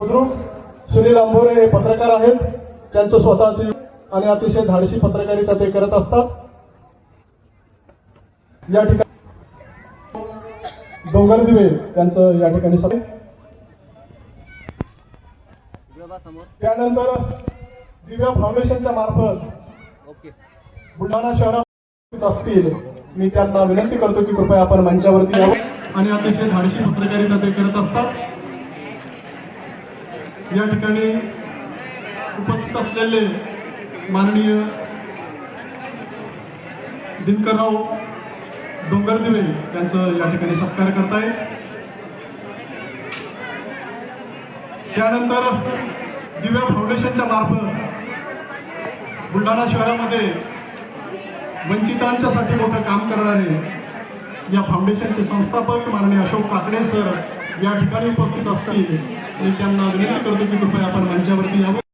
सुनील अंबोरे हे पत्रकार आहेत. त्यांचं स्वतःचे आणि अतिशय धाडसी पत्रकारिता ते करत असतात. या ठिकाणी डोंगरदिवे त्यांचं या ठिकाणी सभा. त्यानंतर दिव्या फाउंडेशनच्या मार्फत बुलढाणा शहरात असतील मी त्यांना विनंती करतो की कृपया आपण मंचावरती यावं आणि अतिशय धाडसी पत्रकारिता ते करत असतात. या ठिकाणी उपस्थित असलेले माननीय दिनकरराव डोंगरदिवे यांचं या ठिकाणी सत्कार करतायत. त्यानंतर दिव्या फाउंडेशनच्या मार्फत बुलढाणा शहरामध्ये वंचितांच्यासाठी मोठं काम करणारे या फाउंडेशनचे संस्थापक माननीय अशोक काकडे सर या ठिकाणी उपस्थित असतील. मी त्यांना विनंती करतो की कृपया आपण मंचावरती यावं.